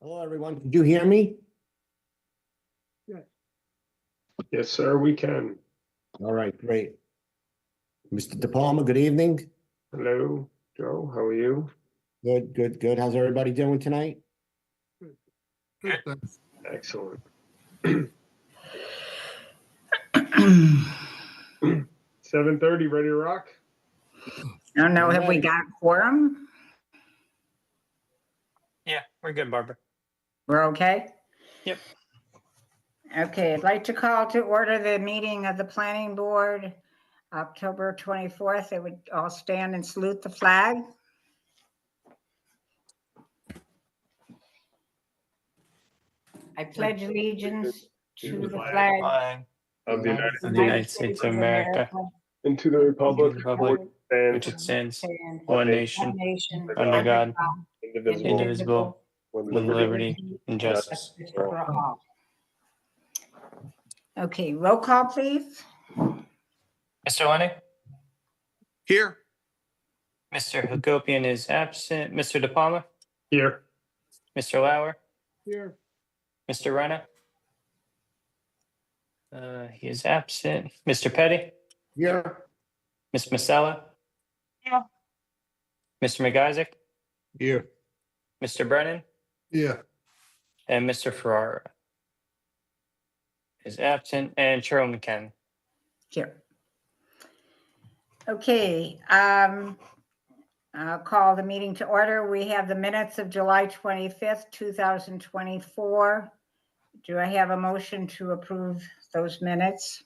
Hello, everyone. Did you hear me? Yes, sir, we can. All right, great. Mr. De Palma, good evening. Hello, Joe, how are you? Good, good, good. How's everybody doing tonight? Excellent. 7:30, ready to rock? I don't know, have we got a quorum? Yeah, we're good, Barbara. We're okay? Yep. Okay, I'd like to call to order the meeting of the planning board, October 24th. They would all stand and salute the flag. I pledge allegiance to the flag Flag Of the United of the United States of America, and to the republic Republic, and which it stands, and one nation nation, under God, indivisible indivisible, with with liberty and justice. for all. Okay, roll call, please. Mr. Lenny? Here. Mr. Hagopian is absent. Mr. De Palma? Here. Mr. Lauer? Here. Mr. Rena? He is absent. Mr. Petty? Here. Ms. Masella? Yeah. Mr. McIsaac? Here. Mr. Brennan? Yeah. And Mr. Ferrara is absent, and Chairman McKen. Here. Okay, I'll call the meeting to order. We have the minutes of July 25th, 2024. Do I have a motion to approve those minutes?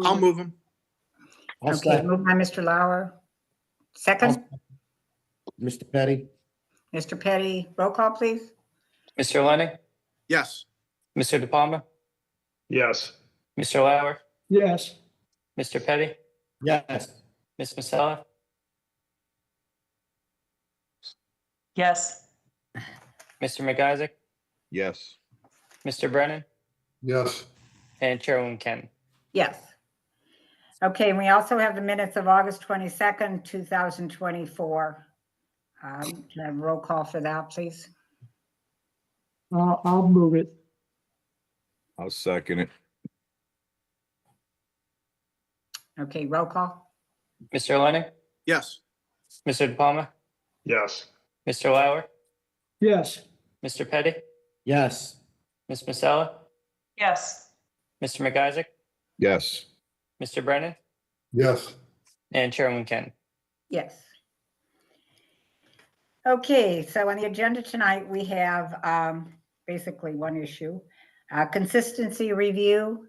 I'll move them. I'll Okay, second. moved by Mr. Lauer. Second, Mr. Petty? Mr. Petty, roll call, please. Mr. Lenny? Yes. Mr. De Palma? Yes. Mr. Lauer? Yes. Mr. Petty? Yes. Ms. Masella? Yes. Mr. McIsaac? Yes. Mr. Brennan? Yes. And Chairwoman Ken. Yes. Okay, and we also have the minutes of August 22nd, 2024. Can I have a roll call for that, please? I'll move it. I'll second it. Okay, roll call. Mr. Lenny? Yes. Mr. De Palma? Yes. Mr. Lauer? Yes. Mr. Petty? Yes. Ms. Masella? Yes. Mr. McIsaac? Yes. Mr. Brennan? Yes. And Chairwoman Ken. Yes. Okay, so on the agenda tonight, we have basically one issue. Consistency review,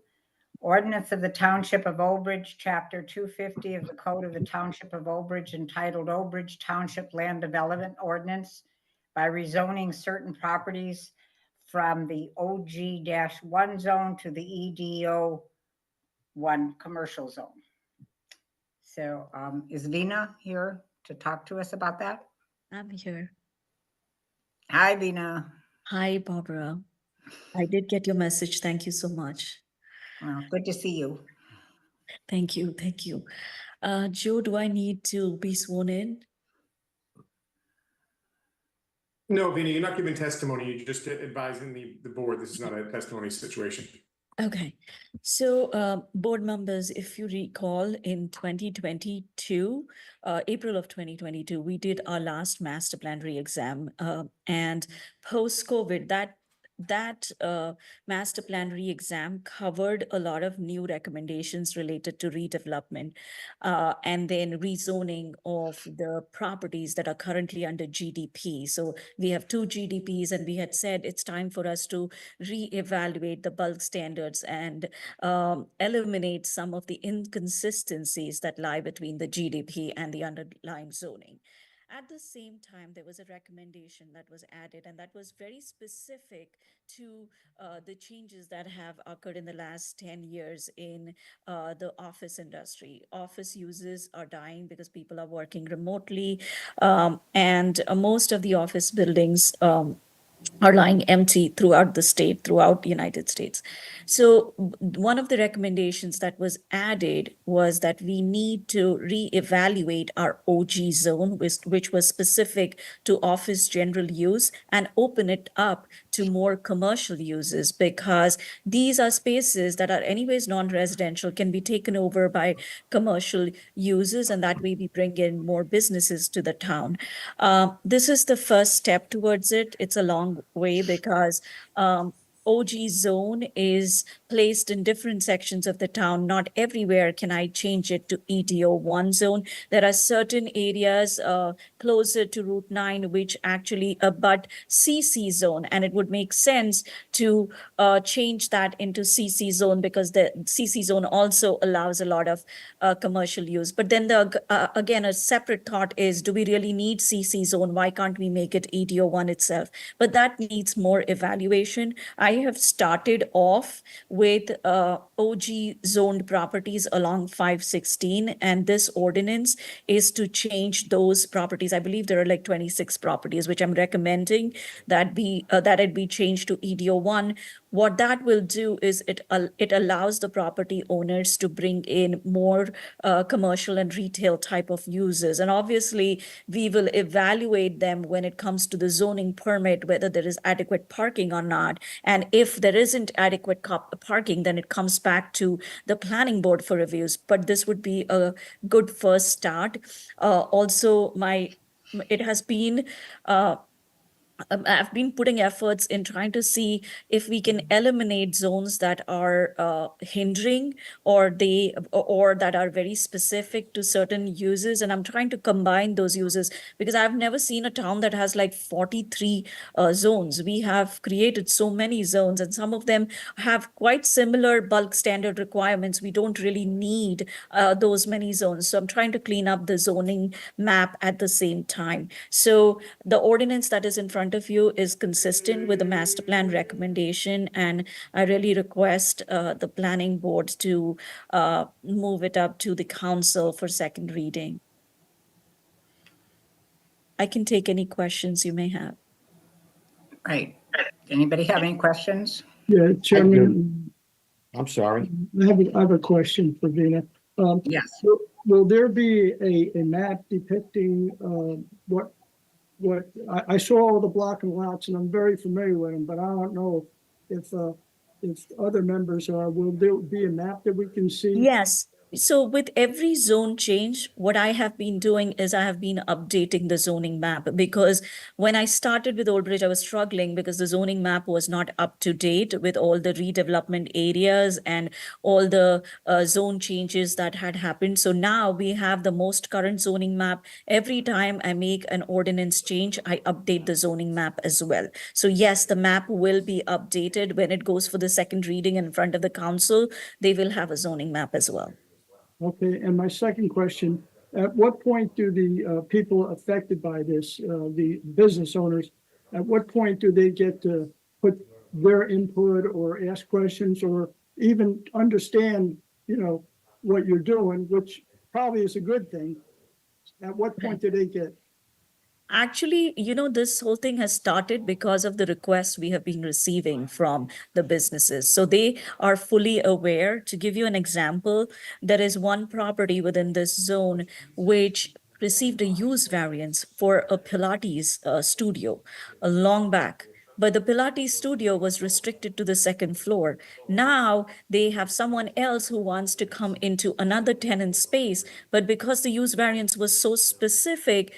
ordinance of the Township of Old Bridge, Chapter 250 of the Code of the Township of Old Bridge entitled Old Bridge Township Land Development Ordinance by rezoning certain properties from the OG-1 zone to the EDO-1 commercial zone. So is Vina here to talk to us about that? I'm here. Hi, Vina. Hi, Barbara. I did get your message. Thank you so much. Well, good to see you. Thank you. Thank you. Joe, do I need to be sworn in? No, Vinny, you're not giving testimony. You're just advising the board. This is not a testimony situation. Okay. So, board members, if you recall, in 2022, April of 2022, we did our last master plan re-exam, and post-COVID, that master plan re-exam covered a lot of new recommendations related to redevelopment and then rezoning of the properties that are currently under GDP. So we have two GDPs, and we had said it's time for us to reevaluate the bulk standards and eliminate some of the inconsistencies that lie between the GDP and the underlying zoning. At the same time, there was a recommendation that was added, and that was very specific to the changes that have occurred in the last 10 years in the office industry. Office uses are dying because people are working remotely, and most of the office buildings are lying empty throughout the state, throughout the United States. So one of the recommendations that was added was that we need to reevaluate our OG zone, which was specific to office general use, and open it up to more commercial uses, because these are spaces that are anyways non-residential, can be taken over by commercial uses, and that way we bring in more businesses to the town. This is the first step towards it. It's a long way because OG zone is placed in different sections of the town. Not everywhere can I change it to ETO1 zone. There are certain areas closer to Route 9 which actually abut CC zone, and it would make sense to change that into CC zone, because the CC zone also allows a lot of commercial use. But then again, a separate thought is, do we really need CC zone? Why can't we make it ETO1 itself? But that needs more evaluation. I have started off with OG zoned properties along 516, and this ordinance is to change those properties. I believe there are like 26 properties, which I'm recommending that it be changed to EDO1. What that will do is it allows the property owners to bring in more commercial and retail type of uses. And obviously, we will evaluate them when it comes to the zoning permit, whether there is adequate parking or not. And if there isn't adequate parking, then it comes back to the planning board for reviews. But this would be a good first start. Also, it has been I've been putting efforts in trying to see if we can eliminate zones that are hindering, or that are very specific to certain uses. And I'm trying to combine those uses, because I've never seen a town that has like 43 zones. We have created so many zones, and some of them have quite similar bulk standard requirements. We don't really need those many zones. So I'm trying to clean up the zoning map at the same time. So the ordinance that is in front of you is consistent with the master plan recommendation, and I really request the planning board to move it up to the council for second reading. I can take any questions you may have. Right. Anybody have any questions? Yeah, Chairman, I'm sorry. I have a question for Vina. Yes. Will there be a map depicting what I saw all the block and lots, and I'm very familiar with them, but I don't know if other members are. Will there be a map that we can see? Yes. So with every zone change, what I have been doing is I have been updating the zoning map, because when I started with Old Bridge, I was struggling because the zoning map was not up to date with all the redevelopment areas and all the zone changes that had happened. So now we have the most current zoning map. Every time I make an ordinance change, I update the zoning map as well. So yes, the map will be updated when it goes for the second reading in front of the council. They will have a zoning map as well. Okay, and my second question, at what point do the people affected by this, the business owners, at what point do they get to put their input or ask questions or even understand, what you're doing, which probably is a good thing? At what point do they get? Actually, this whole thing has started because of the requests we have been receiving from the businesses. So they are fully aware. To give you an example, there is one property within this zone which received a use variance for a Pilates studio a long back. But the Pilates studio was restricted to the second floor. Now they have someone else who wants to come into another tenant space. But because the use variance was so specific,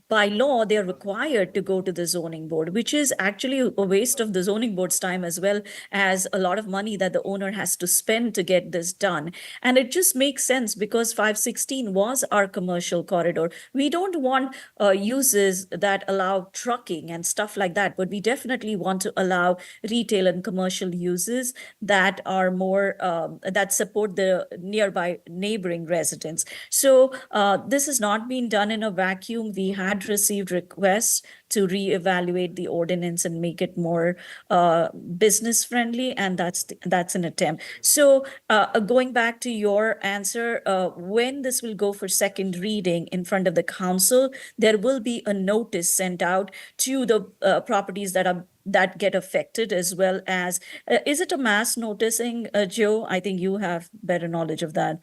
by law, they're required to go to the zoning board, which is actually a waste of the zoning board's time, as well as a lot of money that the owner has to spend to get this done. And it just makes sense because 516 was our commercial corridor. We don't want uses that allow trucking and stuff like that, but we definitely want to allow retail and commercial uses that are more, that support the nearby neighboring residents. So this has not been done in a vacuum. We had had received requests to reevaluate the ordinance and make it more business friendly, and that's an attempt. So going back to your answer, when this will go for second reading in front of the council, there will be a notice sent out to the properties that get affected, as well as, is it a mass noticing, Joe? I think you have better knowledge of that.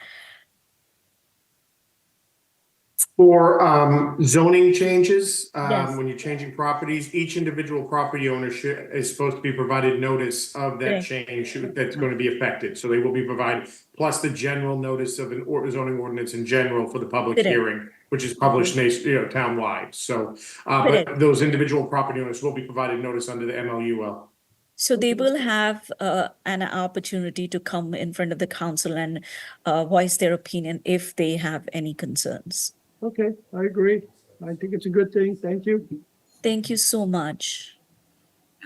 For zoning changes, Yes. when you're changing properties, each individual property owner is supposed to be provided notice of that Correct. change that's going to be affected. So they will be provided, plus the general notice of zoning ordinance in general for the public Correct. hearing, which is published townwide. So, Correct. but those individual property owners will be provided notice under the MLUL. So they will have an opportunity to come in front of the council and voice their opinion if they have any concerns. Okay, I agree. I think it's a good thing. Thank you. Thank you so much.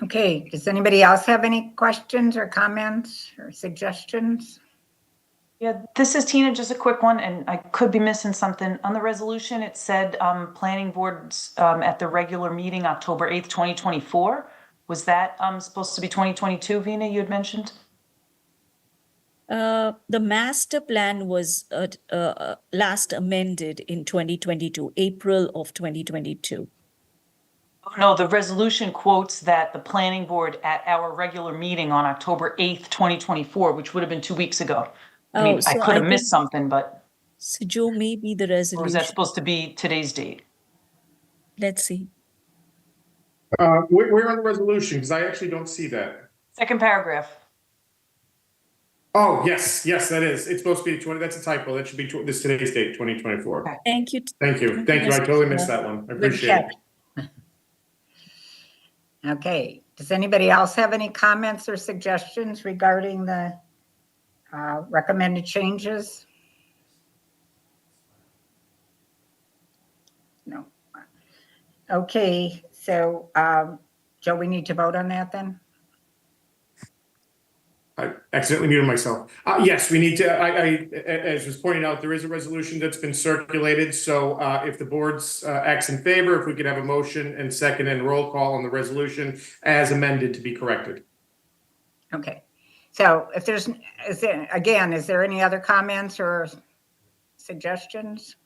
Okay, does anybody else have any questions or comments or suggestions? Yeah, this is Tina, just a quick one, and I could be missing something. On the resolution, it said planning boards at the regular meeting, October 8th, 2024. Was that supposed to be 2022, Vina, you had mentioned? The master plan was last amended in 2022, April of 2022. Oh, no, the resolution quotes that the planning board at our regular meeting on October 8th, 2024, which would have been 2 weeks ago. I mean, I so could have think- missed something, but, So Joe, maybe the or is resolution, that supposed to be today's date? let's see. We're on the resolution, because I actually don't see that. Second paragraph. Oh, yes, that is. It's supposed to be 20, that's a typo. That should be this today's date, 2024. Okay. Thank you. Thank you. Thank you. I totally missed that one. I Good appreciate it. catch. Okay, does anybody else have any comments or suggestions regarding the recommended changes? No. Okay, so Joe, we need to vote on that then? I accidentally muted myself. Yes, we need to, as was pointed out, there is a resolution that's been circulated. So if the board's acts in favor, if we could have a motion and second and roll call on the resolution as amended to be corrected. Okay, so if is there any other comments or suggestions?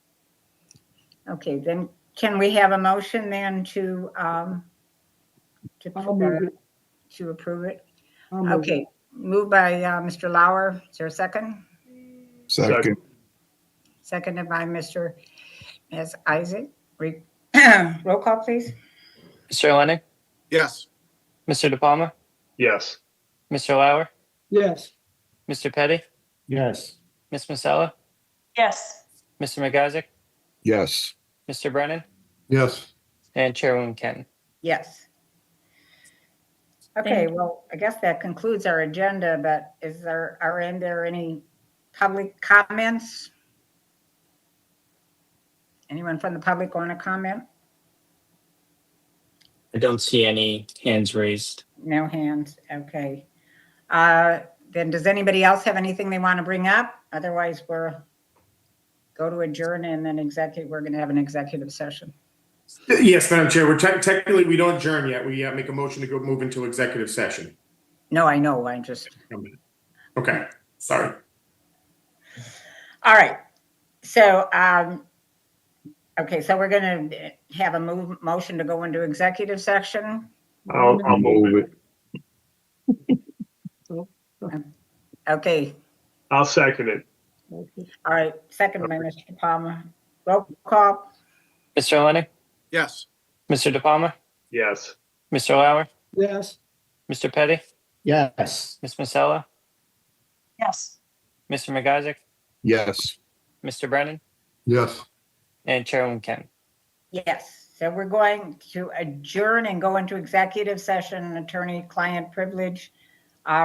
Okay, then can we have a motion then to I'll move it. to approve it? I'll move it. Okay, moved by Mr. Lauer. Is there a second? Second. Seconded by Mr. As Isaac. Roll call, please. Mr. Lennon, Yes. Mr. De Palma, Yes. Mr. Lauer, Yes, Mr. Petty, Yes. Ms. Masella, Yes. Mr. McIsaac, Yes. Mr. Brennan, Yes. and Chairwoman Ken. Yes. Okay, Thank you. well, I guess that concludes our agenda, but are there any public comments? Anyone from the public want to comment? I don't see any hands raised. No hands, okay. Then does anybody else have anything they want to bring up? Otherwise, go to adjourn and then we're going to have an executive session. Yes, Madam Chair, technically, we don't adjourn yet. We make a motion to move into executive session. No, I know, I just, Okay, sorry. all right. So, okay, so we're going to have a motion to go into executive session. I'll move it. Okay, I'll second it. okay. all right, second by Mr. Palmer. Roll call, Mr. Lennon, Yes. Mr. De Palma, Yes. Mr. Lauer, Yes, Mr. Petty, Yes. Ms. Masella, Yes. Mr. McIsaac, Yes. Mr. Brennan, Yes. and Chairwoman Ken. yes. So we're going to adjourn and go into executive session, attorney-client privilege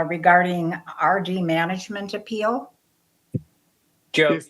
regarding RD management appeal. Joe. Yes.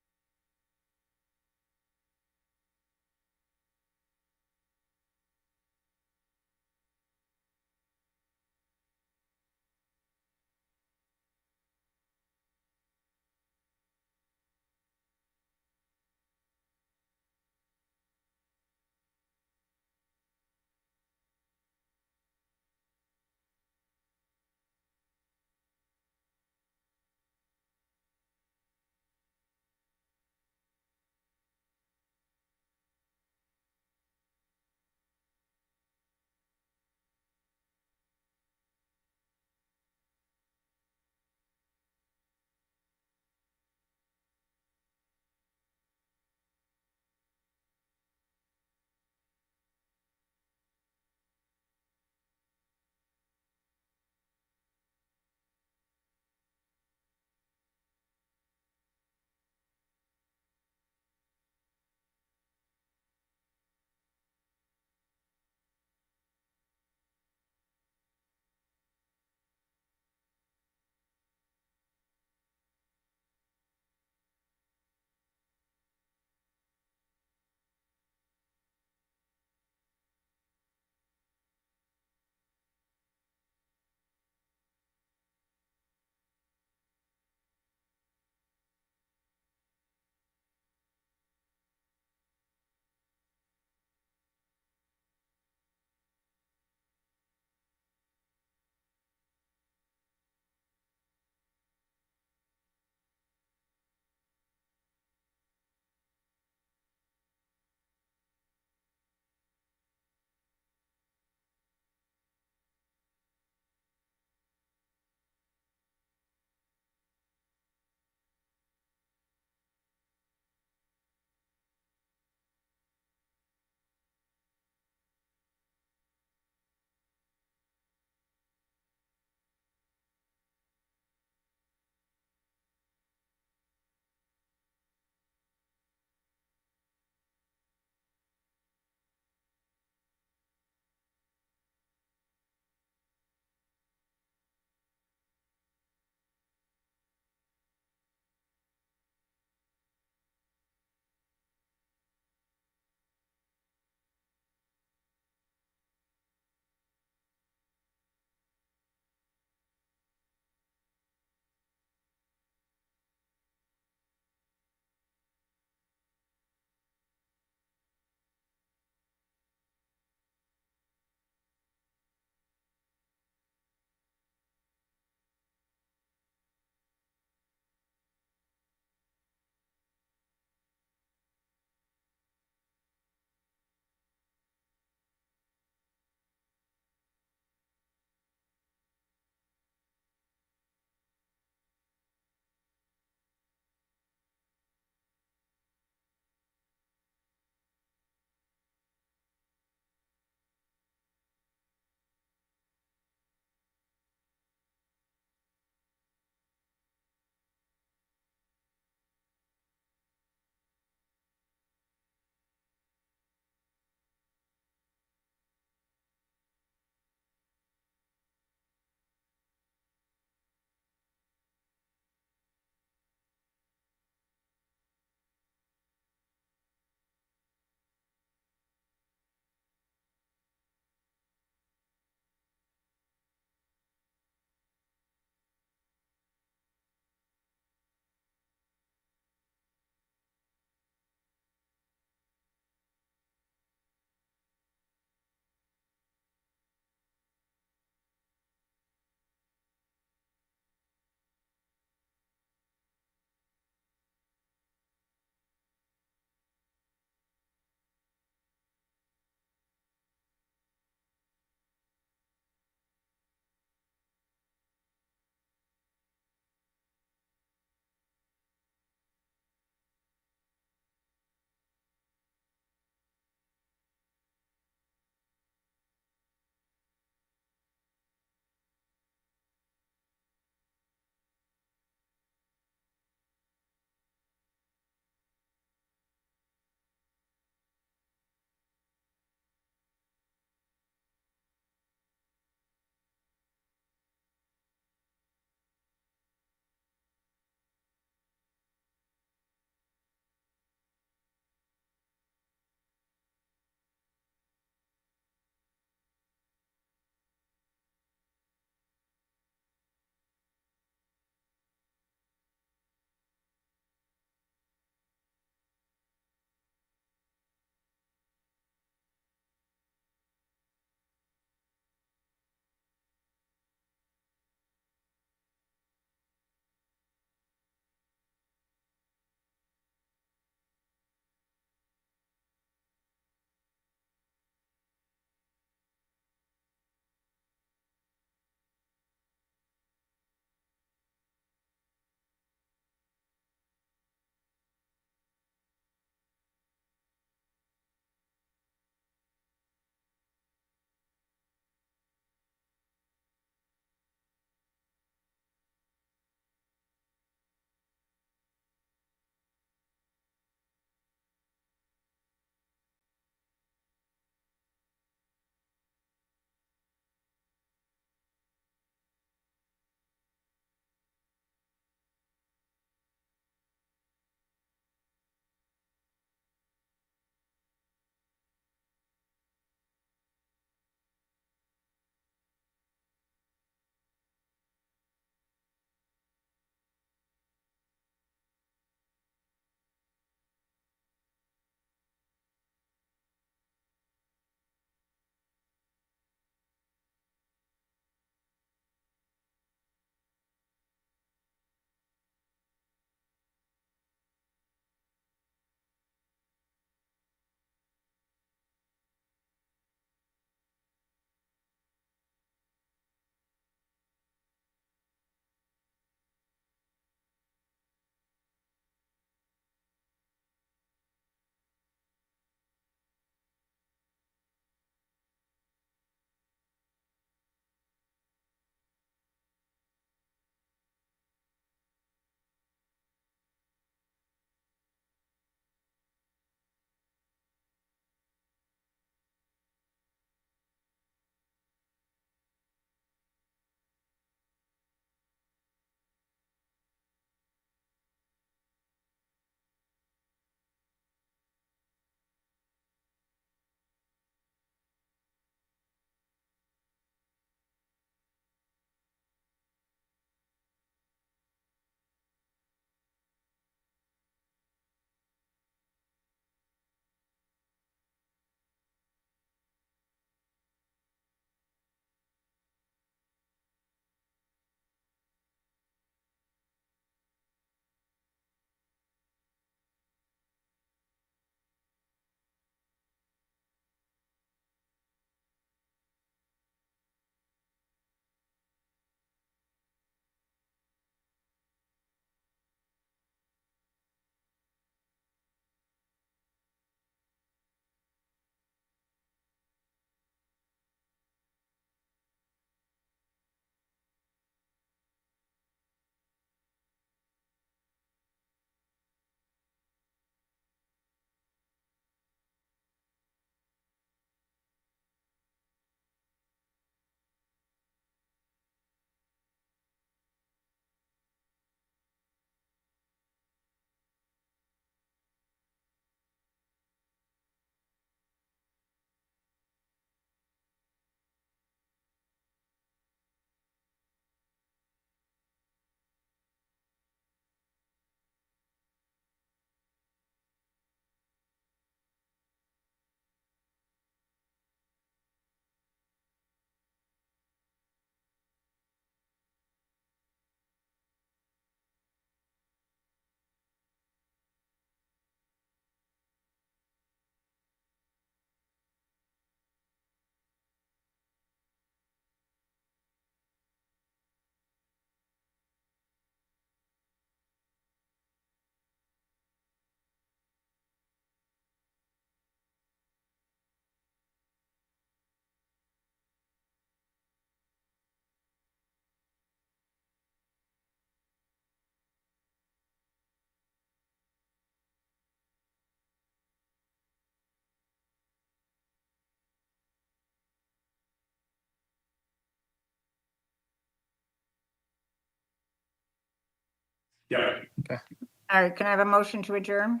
Yeah. All right, can I have a motion to adjourn?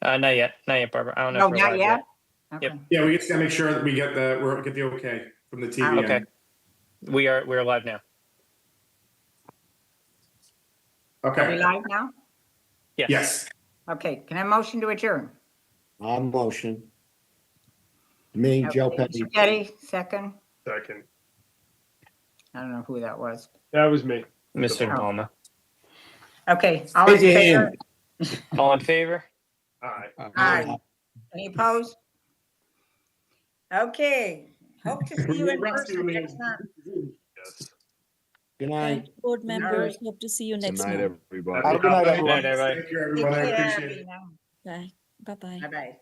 Not yet, Barbara. I don't know No, if we're not live yet? Yep. Okay. Yeah, we just gotta make sure that we get the okay from the TV. Okay. We're live now. Are we Okay, live now? yes. Okay, can I have a motion to adjourn? On motion. Me, Joe Okay, Petty. Mr. Petty, second. Second. I don't know who that was. That was me. Mr. Oh. Palma. Okay, all in Raise your favor? hand. All in favor? Aye. Aye. Any opposed? Okay, hope to see you in person next month. Yes. Good night. Board members, hope to see you Good next night, month. everybody. Have a good night, Good night, everybody. Thank you, everyone. I Take care, appreciate it. Bina. Bye. Bye-bye. Bye-bye.